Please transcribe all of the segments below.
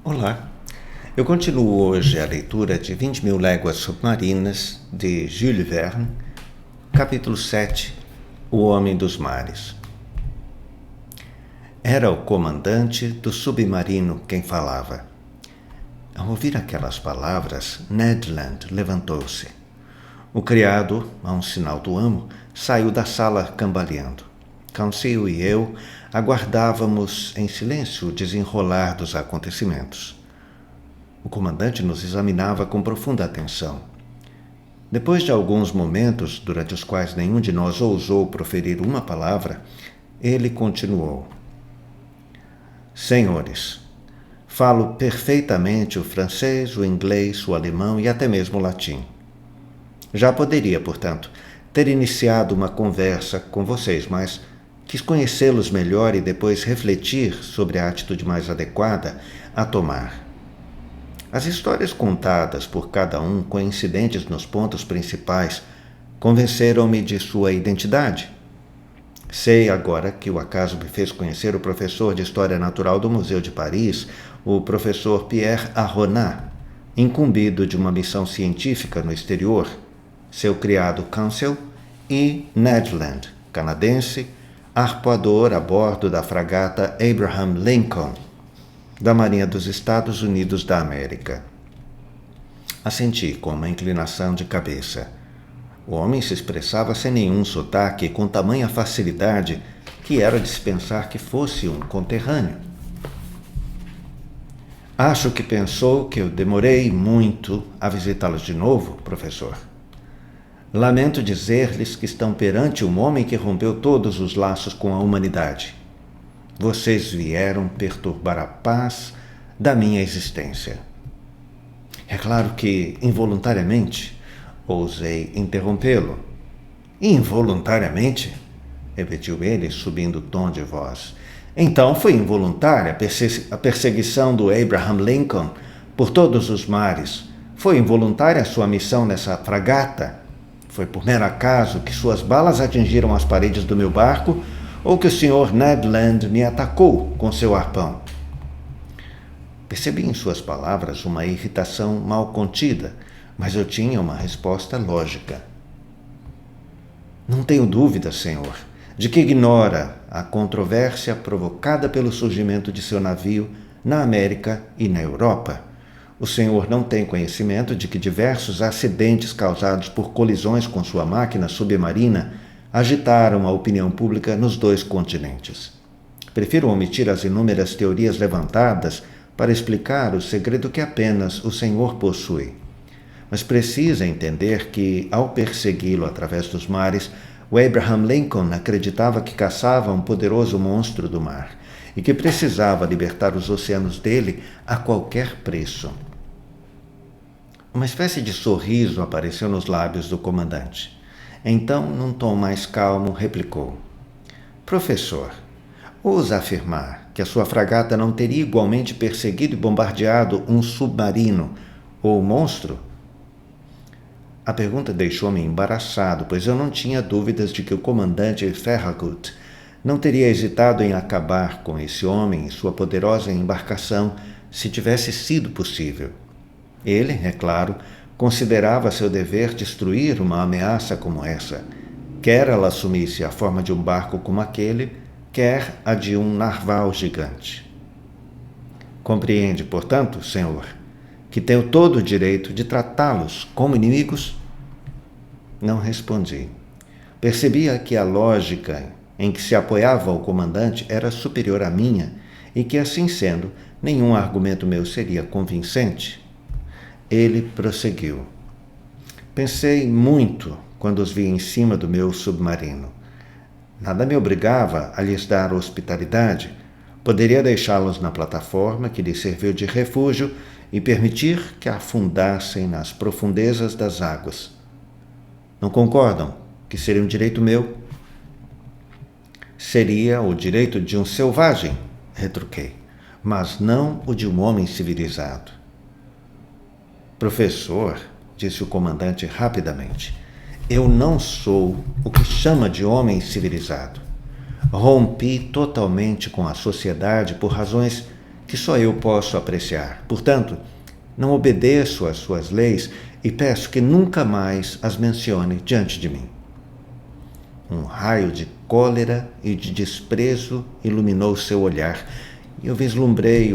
Olá, eu continuo hoje a leitura de 20.000 Léguas Submarinas, de Jules Verne, capítulo 7, O Homem dos Mares. Era o comandante do submarino quem falava. Ao ouvir aquelas palavras, Ned Land levantou-se. O criado, a um sinal do amo, saiu da sala cambaleando. Conseil e eu aguardávamos em silêncio o desenrolar dos acontecimentos. O comandante nos examinava com profunda atenção. Depois de alguns momentos, durante os quais nenhum de nós ousou proferir uma palavra, ele continuou. Senhores, falo perfeitamente o francês, o inglês, o alemão e até mesmo o latim. Já poderia, portanto, ter iniciado uma conversa com vocês, mas quis conhecê-los melhor e depois refletir sobre a atitude mais adequada a tomar. As histórias contadas por cada um, coincidentes nos pontos principais, convenceram-me de sua identidade. Sei agora que o acaso me fez conhecer o professor de História Natural do Museu de Paris, o professor Pierre Aronat, incumbido de uma missão científica no exterior, seu criado Conseil e Ned Land, canadense, arpoador a bordo da fragata Abraham Lincoln, da Marinha dos Estados Unidos da América. Assenti com uma inclinação de cabeça. O homem se expressava sem nenhum sotaque e com tamanha facilidade que era de se pensar que fosse um conterrâneo. Acho que pensou que eu demorei muito a visitá-los de novo, professor. Lamento dizer-lhes que estão perante um homem que rompeu todos os laços com a humanidade. Vocês vieram perturbar a paz da minha existência. É claro que, involuntariamente, ousei interrompê-lo. Involuntariamente? Repetiu ele, subindo o tom de voz. Então foi involuntária a perseguição do Abraham Lincoln por todos os mares. Foi involuntária a sua missão nessa fragata? Foi por mero acaso que suas balas atingiram as paredes do meu barco ou que o Sr. Ned Land me atacou com seu arpão? Percebi em suas palavras uma irritação mal contida, mas eu tinha uma resposta lógica. Não tenho dúvida, senhor, de que ignora a controvérsia provocada pelo surgimento de seu navio na América e na Europa. O senhor não tem conhecimento de que diversos acidentes causados por colisões com sua máquina submarina agitaram a opinião pública nos dois continentes. Prefiro omitir as inúmeras teorias levantadas para explicar o segredo que apenas o senhor possui. Mas precisa entender que, ao persegui-lo através dos mares, o Abraham Lincoln acreditava que caçava um poderoso monstro do mar e que precisava libertar os oceanos dele a qualquer preço. Uma espécie de sorriso apareceu nos lábios do comandante. Então, num tom mais calmo, replicou. Professor, ousa afirmar que a sua fragata não teria igualmente perseguido e bombardeado um submarino ou monstro? A pergunta deixou-me embaraçado, pois eu não tinha dúvidas de que o comandante Farragut não teria hesitado em acabar com esse homem e sua poderosa embarcação se tivesse sido possível. Ele, é claro, considerava seu dever destruir uma ameaça como essa, quer ela assumisse a forma de um barco como aquele, quer a de um narval gigante. Compreende, portanto, senhor, que tenho todo o direito de tratá-los como inimigos? Não respondi. Percebia que a lógica em que se apoiava o comandante era superior à minha e que, assim sendo, nenhum argumento meu seria convincente. Ele prosseguiu. Pensei muito quando os vi em cima do meu submarino. Nada me obrigava a lhes dar hospitalidade. Poderia deixá-los na plataforma que lhes serviu de refúgio e permitir que afundassem nas profundezas das águas. Não concordam que seria um direito meu? Seria o direito de um selvagem, retruquei, mas não o de um homem civilizado. Professor, disse o comandante rapidamente, eu não sou o que chama de homem civilizado. Rompi totalmente com a sociedade por razões que só eu posso apreciar. Portanto, não obedeço às suas leis e peço que nunca mais as mencione diante de mim. Um raio de cólera e de desprezo iluminou seu olhar e eu vislumbrei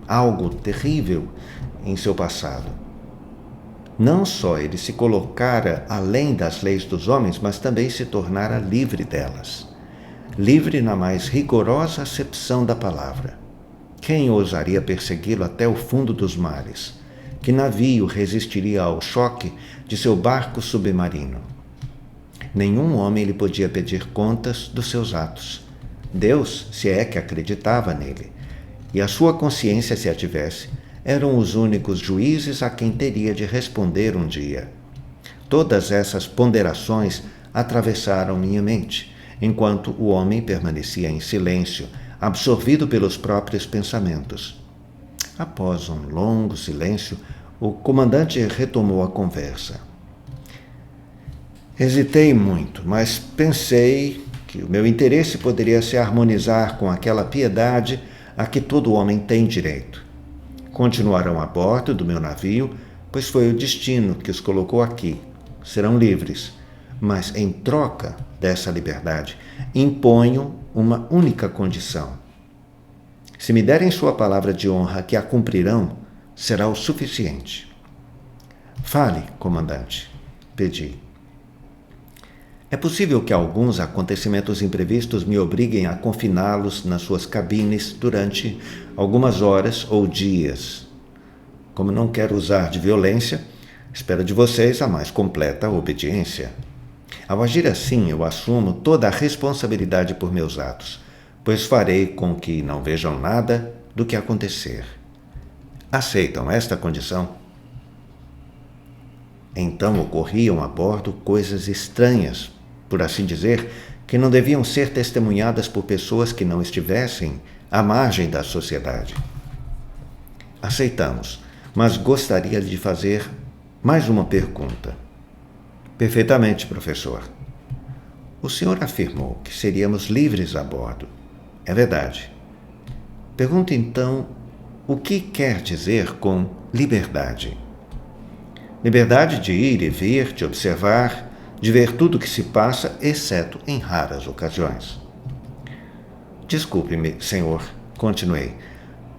algo terrível em seu passado. Não só ele se colocara além das leis dos homens, mas também se tornara livre delas. Livre na mais rigorosa acepção da palavra. Quem ousaria persegui-lo até o fundo dos mares? Que navio resistiria ao choque de seu barco submarino? Nenhum homem lhe podia pedir contas dos seus atos. Deus, se é que acreditava nele, e a sua consciência, se a tivesse, eram os únicos juízes a quem teria de responder um dia. Todas essas ponderações atravessaram minha mente, enquanto o homem permanecia em silêncio, absorvido pelos próprios pensamentos. Após um longo silêncio, o comandante retomou a conversa. Hesitei muito, mas pensei que o meu interesse poderia se harmonizar com aquela piedade a que todo homem tem direito. Continuarão a bordo do meu navio, pois foi o destino que os colocou aqui. Serão livres, mas em troca dessa liberdade, imponho uma única condição. Se me derem sua palavra de honra que a cumprirão, será o suficiente. Fale, comandante, pedi. É possível que alguns acontecimentos imprevistos me obriguem a confiná-los nas suas cabines durante algumas horas ou dias. Como não quero usar de violência, espero de vocês a mais completa obediência. Ao agir assim, eu assumo toda a responsabilidade por meus atos, pois farei com que não vejam nada do que acontecer. Aceitam esta condição? Então ocorriam a bordo coisas estranhas, por assim dizer, que não deviam ser testemunhadas por pessoas que não estivessem à margem da sociedade. Aceitamos, mas gostaria de fazer mais uma pergunta. Perfeitamente, professor. O senhor afirmou que seríamos livres a bordo. É verdade. Pergunto então, o que quer dizer com liberdade? Liberdade de ir e vir, de observar, de ver tudo o que se passa, exceto em raras ocasiões. Desculpe-me, senhor, continuei,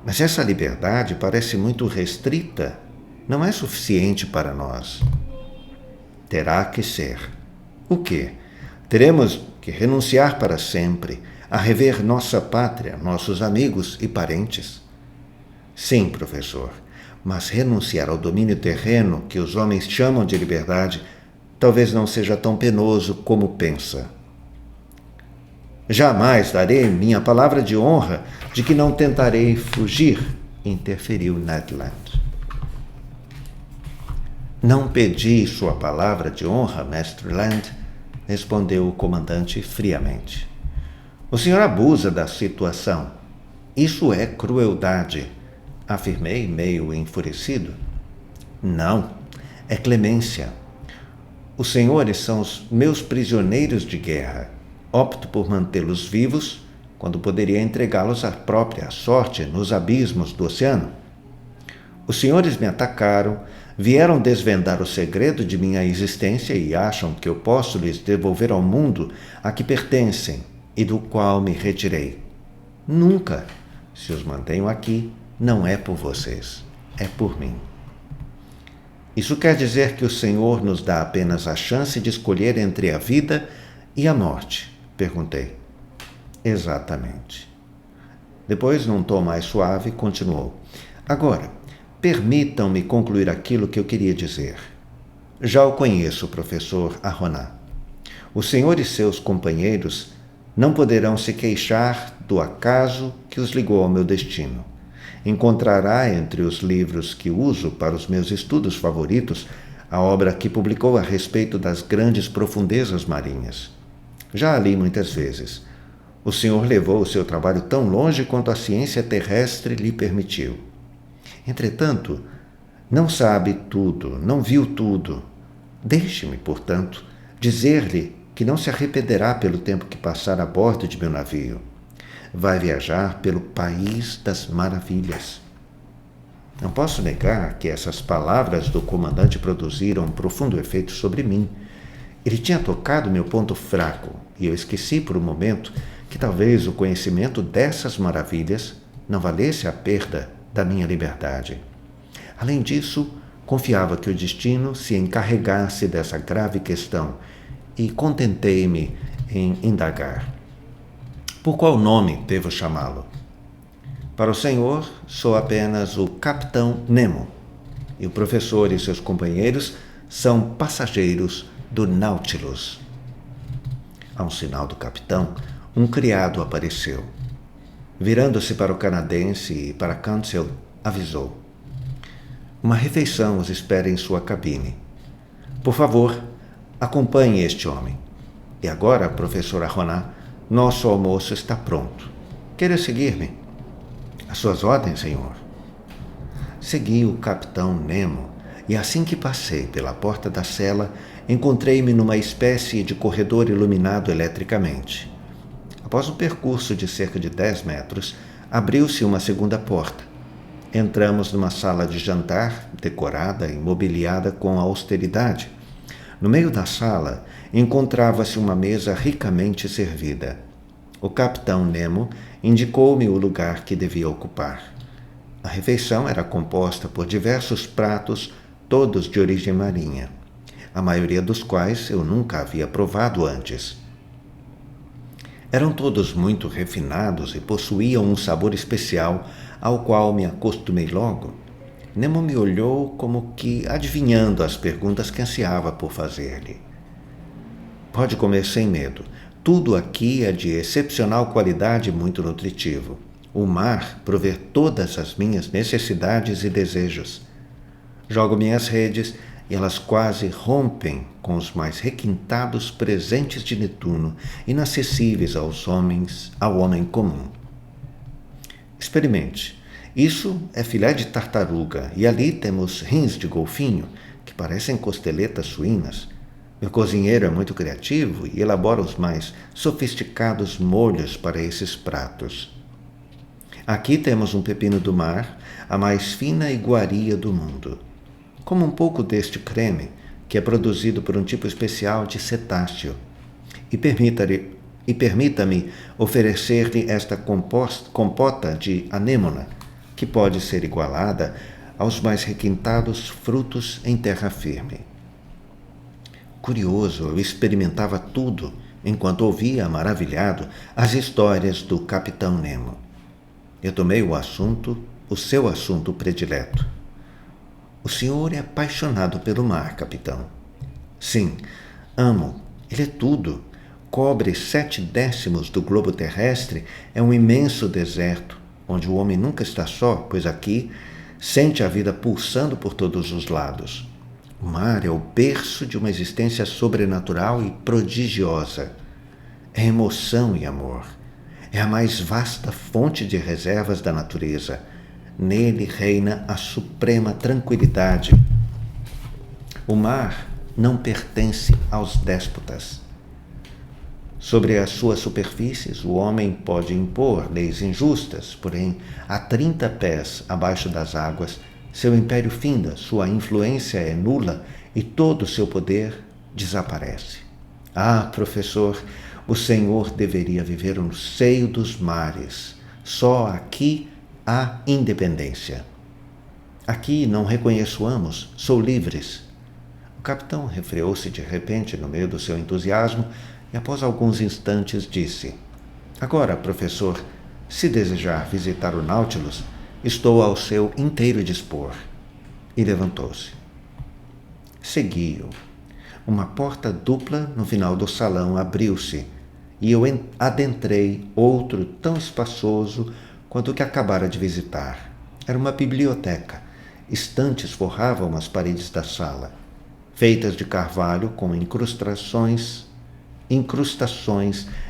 mas essa liberdade parece muito restrita. Não é suficiente para nós. Terá que ser. O quê? Teremos que renunciar para sempre a rever nossa pátria, nossos amigos e parentes? Sim, professor, mas renunciar ao domínio terreno que os homens chamam de liberdade talvez não seja tão penoso como pensa. Jamais darei minha palavra de honra de que não tentarei fugir, interferiu Ned Land. Não pedi sua palavra de honra, mestre Land, respondeu o comandante friamente. O senhor abusa da situação. Isso é crueldade, afirmei, meio enfurecido. Não, é clemência. Os senhores são os meus prisioneiros de guerra. Opto por mantê-los vivos quando poderia entregá-los à própria sorte nos abismos do oceano. Os senhores me atacaram, vieram desvendar o segredo de minha existência e acham que eu posso lhes devolver ao mundo a que pertencem e do qual me retirei. Nunca. Se os mantenho aqui, não é por vocês, é por mim. Isso quer dizer que o Senhor nos dá apenas a chance de escolher entre a vida e a morte? Perguntei. Exatamente. Depois, num tom mais suave, continuou. Agora, permitam-me concluir aquilo que eu queria dizer. Já o conheço, professor Arroná. O senhor e seus companheiros não poderão se queixar do acaso que os ligou ao meu destino. Encontrará entre os livros que uso para os meus estudos favoritos a obra que publicou a respeito das grandes profundezas marinhas. Já a li muitas vezes. O senhor levou o seu trabalho tão longe quanto a ciência terrestre lhe permitiu. Entretanto, não sabe tudo, não viu tudo. Deixe-me, portanto, dizer-lhe que não se arrependerá pelo tempo que passar a bordo de meu navio. vai viajar pelo país das maravilhas. Não posso negar que essas palavras do comandante produziram um profundo efeito sobre mim. Ele tinha tocado meu ponto fraco e eu esqueci por um momento que talvez o conhecimento dessas maravilhas não valesse a perda da minha liberdade. Além disso, confiava que o destino se encarregasse dessa grave questão e contentei-me em indagar. Por qual nome devo chamá-lo? Para o senhor, sou apenas o Capitão Nemo, e o professor e seus companheiros são passageiros do Nautilus. A um sinal do capitão, um criado apareceu. Virando-se para o canadense e para Cancel, avisou: uma refeição os espera em sua cabine. Por favor, acompanhe este homem. E agora, professora Ronan, nosso almoço está pronto. Queira seguir-me? Às suas ordens, senhor. Segui o capitão Nemo e assim que passei pela porta da cela, encontrei-me numa espécie de corredor iluminado eletricamente. Após um percurso de cerca de 10 metros, abriu-se uma segunda porta. Entramos numa sala de jantar, decorada e mobiliada com austeridade. No meio da sala, encontrava-se uma mesa ricamente servida. O capitão Nemo indicou-me o lugar que devia ocupar. A refeição era composta por diversos pratos, todos de origem marinha, a maioria dos quais eu nunca havia provado antes. Eram todos muito refinados e possuíam um sabor especial ao qual me acostumei logo. Nemo me olhou como que adivinhando as perguntas que ansiava por fazer-lhe. Pode comer sem medo. Tudo aqui é de excepcional qualidade e muito nutritivo. O mar provê todas as minhas necessidades e desejos. Jogo minhas redes e elas quase rompem com os mais requintados presentes de Netuno, inacessíveis ao homem comum. Experimente. Isso é filé de tartaruga e ali temos rins de golfinho, que parecem costeletas suínas. Meu cozinheiro é muito criativo e elabora os mais sofisticados molhos para esses pratos. Aqui temos um pepino do mar, a mais fina iguaria do mundo. Como um pouco deste creme, que é produzido por um tipo especial de cetáceo. E permita-me oferecer-lhe esta compota de anêmona, que pode ser igualada aos mais requintados frutos em terra firme. Curioso, eu experimentava tudo, enquanto ouvia, maravilhado, as histórias do Capitão Nemo. Eu tomei o seu assunto predileto. O senhor é apaixonado pelo mar, capitão. Sim, amo. Ele é tudo. Cobre 7/10 do globo terrestre, é um imenso deserto, onde o homem nunca está só, pois aqui sente a vida pulsando por todos os lados. O mar é o berço de uma existência sobrenatural e prodigiosa. É emoção e amor. É a mais vasta fonte de reservas da natureza. Nele reina a suprema tranquilidade. O mar não pertence aos déspotas. Sobre as suas superfícies, o homem pode impor leis injustas, porém, a 30 pés abaixo das águas, seu império finda, sua influência é nula e todo o seu poder desaparece. Ah, professor, o senhor deveria viver no seio dos mares. Só aqui há independência. Aqui não reconheço amos, sou livres. O capitão refreou-se de repente no meio do seu entusiasmo e após alguns instantes disse: agora, professor, se desejar visitar o Nautilus, estou ao seu inteiro dispor. E levantou-se. Segui-o. Uma porta dupla no final do salão abriu-se e eu adentrei outro tão espaçoso quanto o que acabara de visitar. Era uma biblioteca. Estantes forravam as paredes da sala, feitas de carvalho com incrustações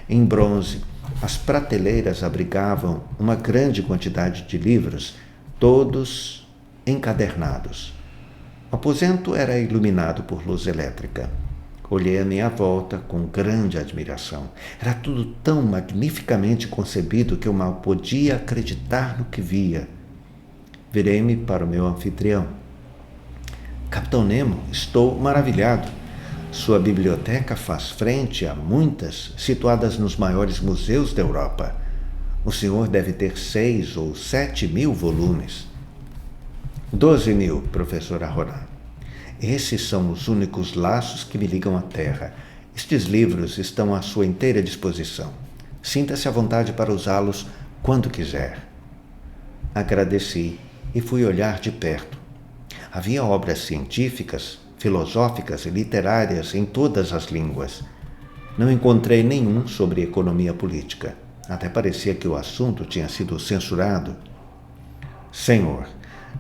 em bronze. As prateleiras abrigavam uma grande quantidade de livros, todos encadernados. O aposento era iluminado por luz elétrica. Olhei à minha volta com grande admiração. Era tudo tão magnificamente concebido que eu mal podia acreditar no que via. Virei-me para o meu anfitrião. Capitão Nemo, estou maravilhado. Sua biblioteca faz frente a muitas situadas nos maiores museus da Europa. O senhor deve ter 6 ou 7 mil volumes. 12.000, professor Ronan. Esses são os únicos laços que me ligam à Terra. Estes livros estão à sua inteira disposição. Sinta-se à vontade para usá-los quando quiser. Agradeci e fui olhar de perto. Havia obras científicas, filosóficas e literárias em todas as línguas. Não encontrei nenhum sobre economia política. Até parecia que o assunto tinha sido censurado. Senhor,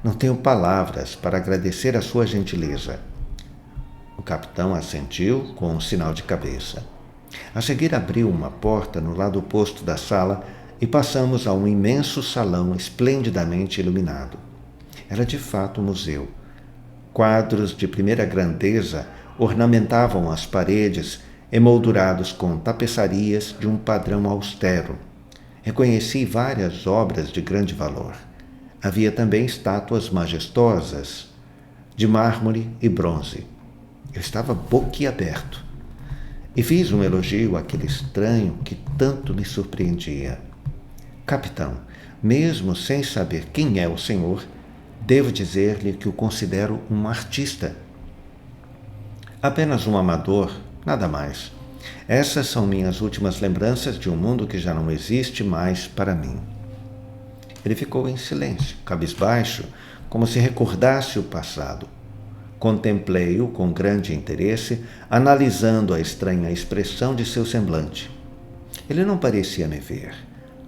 não tenho palavras para agradecer a sua gentileza. O capitão assentiu com um sinal de cabeça. A seguir abriu uma porta no lado oposto da sala e passamos a um imenso salão esplendidamente iluminado. Era de fato um museu. Quadros de primeira grandeza ornamentavam as paredes, emoldurados com tapeçarias de um padrão austero. Reconheci várias obras de grande valor. Havia também estátuas majestosas, de mármore e bronze. Eu estava boquiaberto e fiz um elogio àquele estranho que tanto me surpreendia. Capitão, mesmo sem saber quem é o senhor, devo dizer-lhe que o considero um artista. Apenas um amador, nada mais. Essas são minhas últimas lembranças de um mundo que já não existe mais para mim. Ele ficou em silêncio, cabisbaixo, como se recordasse o passado. Contemplei-o com grande interesse, analisando a estranha expressão de seu semblante. Ele não parecia me ver.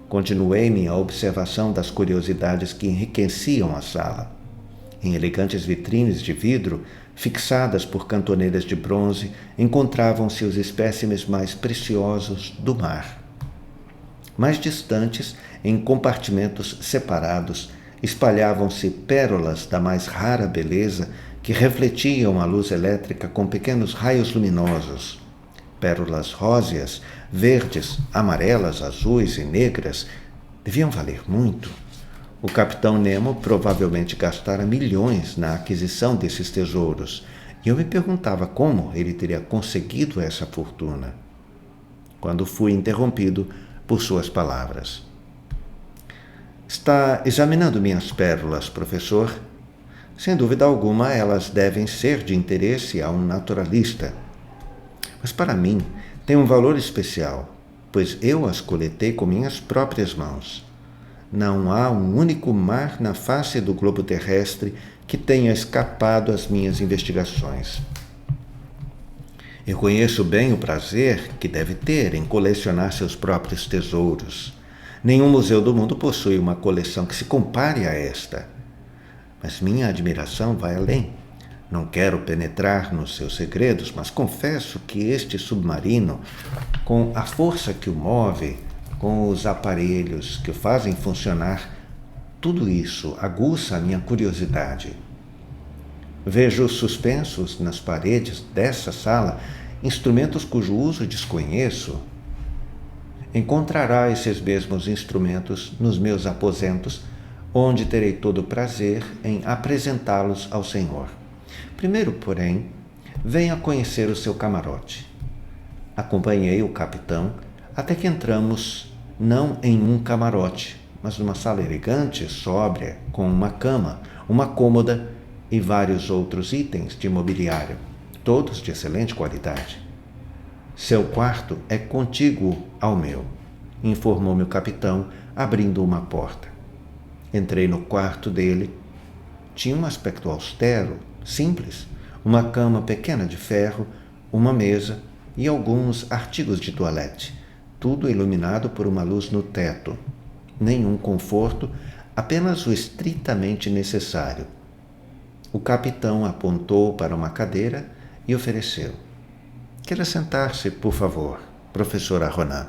Continuei minha observação das curiosidades que enriqueciam a sala. Em elegantes vitrines de vidro, fixadas por cantoneiras de bronze, encontravam-se os espécimes mais preciosos do mar. Mais distantes, em compartimentos separados, espalhavam-se pérolas da mais rara beleza que refletiam a luz elétrica com pequenos raios luminosos. Pérolas róseas, verdes, amarelas, azuis e negras deviam valer muito. O capitão Nemo provavelmente gastara milhões na aquisição desses tesouros, e eu me perguntava como ele teria conseguido essa fortuna. Quando fui interrompido por suas palavras. Está examinando minhas pérolas, professor? Sem dúvida alguma, elas devem ser de interesse a um naturalista. Mas para mim, tem um valor especial, pois eu as coletei com minhas próprias mãos. Não há um único mar na face do globo terrestre que tenha escapado às minhas investigações. Eu conheço bem o prazer que deve ter em colecionar seus próprios tesouros. Nenhum museu do mundo possui uma coleção que se compare a esta. Mas minha admiração vai além. Não quero penetrar nos seus segredos, mas confesso que este submarino, com a força que o move, com os aparelhos que o fazem funcionar, tudo isso aguça a minha curiosidade. Vejo suspensos nas paredes dessa sala instrumentos cujo uso desconheço. Encontrará esses mesmos instrumentos nos meus aposentos, onde terei todo o prazer em apresentá-los ao senhor. Primeiro, porém, venha conhecer o seu camarote. Acompanhei o capitão até que entramos não em um camarote, mas numa sala elegante, sóbria, com uma cama, uma cômoda e vários outros itens de mobiliário, todos de excelente qualidade. Seu quarto é contíguo ao meu, informou-me o capitão, abrindo uma porta. Entrei no quarto dele. Tinha um aspecto austero, simples, uma cama pequena de ferro, uma mesa e alguns artigos de toilette, tudo iluminado por uma luz no teto. Nenhum conforto, apenas o estritamente necessário. O capitão apontou para uma cadeira e ofereceu. Queira sentar-se, por favor, professora Ronan.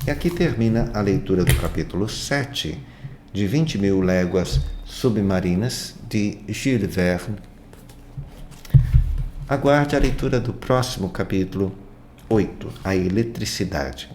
E aqui termina a leitura do capítulo 7 de 20.000 Léguas Submarinas, de Jules Verne. Aguarde a leitura do próximo capítulo 8, a eletricidade.